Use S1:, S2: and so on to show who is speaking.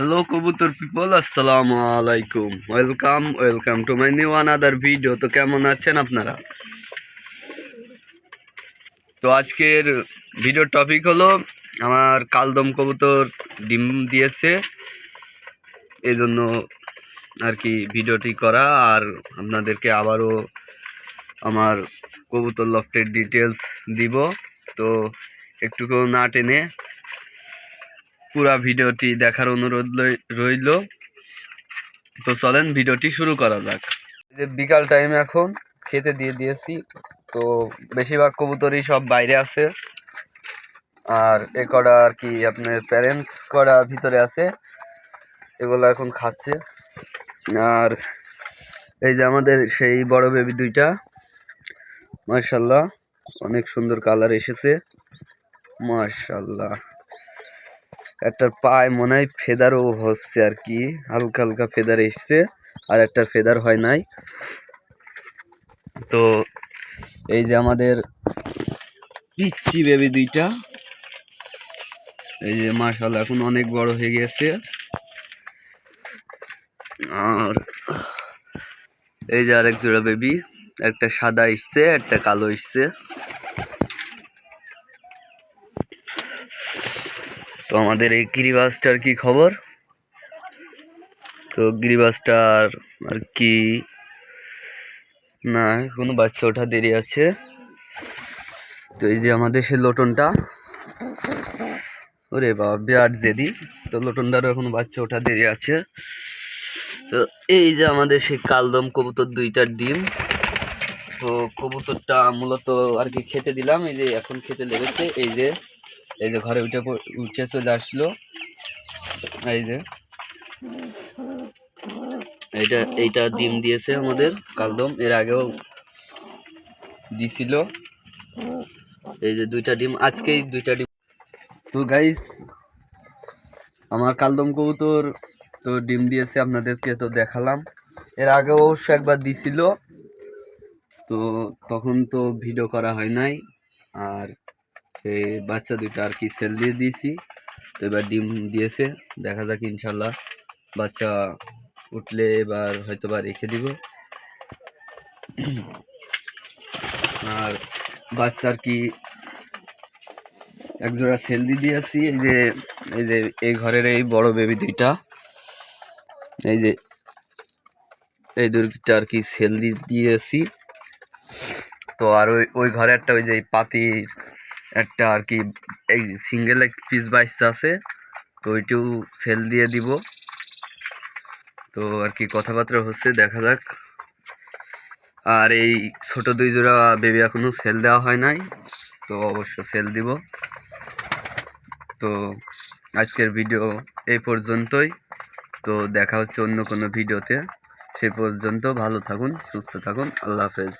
S1: Hello কবুতর people, আসসালামু আলাইকুম। Welcome to my new another video. তো কেমন আছেন আপনারা? তো আজকের ভিডিওর টপিক হলো আমার কালদম কবুতর ডিম দিয়েছে, এই জন্য আর কি ভিডিওটি করা। আর আপনাদেরকে আবারও আমার কবুতর লফটের ডিটেলস দিব। তো একটুকু না টেনে পুরা ভিডিওটি দেখার অনুরোধ রইল। তো চলেন ভিডিওটি শুরু করা যাক। যে বিকাল টাইম এখন খেতে দিয়ে দিয়েছি, তো বেশিরভাগ কবুতরই সব বাইরে আছে, আর এ কটা আর কি আপনার প্যারেন্টস কটা ভিতরে আছে, এগুলো এখন খাচ্ছে। আর এই যে আমাদের সেই বড় বেবি দুইটা, মাশাআল্লাহ অনেক সুন্দর কালার এসেছে, মাশাআল্লাহ। একটার পায়ে মনে হয় ফেদারও হচ্ছে আর কি, হালকা হালকা ফেদার এসছে, আর একটা ফেদার হয় নাই। তো এই যে আমাদের পিচ্ছি বেবি দুইটা, এই যে মাশাআল্লাহ এখন অনেক বড় হয়ে গেছে। আর এই যে আরেক জোড়া বেবি, একটা সাদা এসছে, একটা কালো এসছে। তো আমাদের এই গিরিবাজটার কি খবর? তো গিরিবাজটার আর কি না, এখনো বাচ্চা ওঠা দেরি আছে। তো এই যে আমাদের সেই লোটনটা, ওরে বাবা বিরাট জেদি। তো লোটনটারও এখনো বাচ্চা ওঠা দেরি আছে। তো এই যে আমাদের সেই কালদম কবুতর দুইটার ডিম। তো কবুতরটা মূলত আর কি খেতে দিলাম, এই যে এখন খেতে লেগেছে। এই যে ঘরে উঠে চলে আসলো। এই যে এইটা ডিম দিয়েছে আমাদের কালদম, এর আগেও দিছিল। এই যে দুইটা ডিম, আজকেই দুইটা ডিম। তো গাইস, আমার কালদম কবুতর তো ডিম দিয়েছে, আপনাদেরকে তো দেখালাম। এর আগে অবশ্য একবার দিছিল, তো তখন তো ভিডিও করা হয় নাই। আর সেই বাচ্চা দুইটা আর কি সেল দিয়ে দিয়েছি। তো এবার ডিম দিয়েছে, দেখা যাক ইনশাল্লাহ বাচ্চা উঠলে এবার হয়তো বা রেখে দিব। আর বাচ্চা আর কি একজোড়া সেল দিয়ে দিয়েছি। এই ঘরের এই বড় বেবি দুইটা, এই দুইটা আর কি সেল দিয়ে দিয়েছি। তো আর ওই ঘরে একটা ওই যে পাতির একটা আর কি এই সিঙ্গেল এক পিস বাচ্চা আছে, তো ওইটাও সেল দিয়ে দিব। তো আর কি কথাবার্তা হচ্ছে, দেখা যাক। আর এই ছোট দুই জোড়া বেবি এখনো সেল দেওয়া হয় নাই, তো অবশ্য সেল দিব। তো আজকের ভিডিও এই পর্যন্তই। তো দেখা হচ্ছে অন্য কোনো ভিডিওতে। সে পর্যন্ত ভালো থাকুন, সুস্থ থাকুন, আল্লাহ হাফেজ।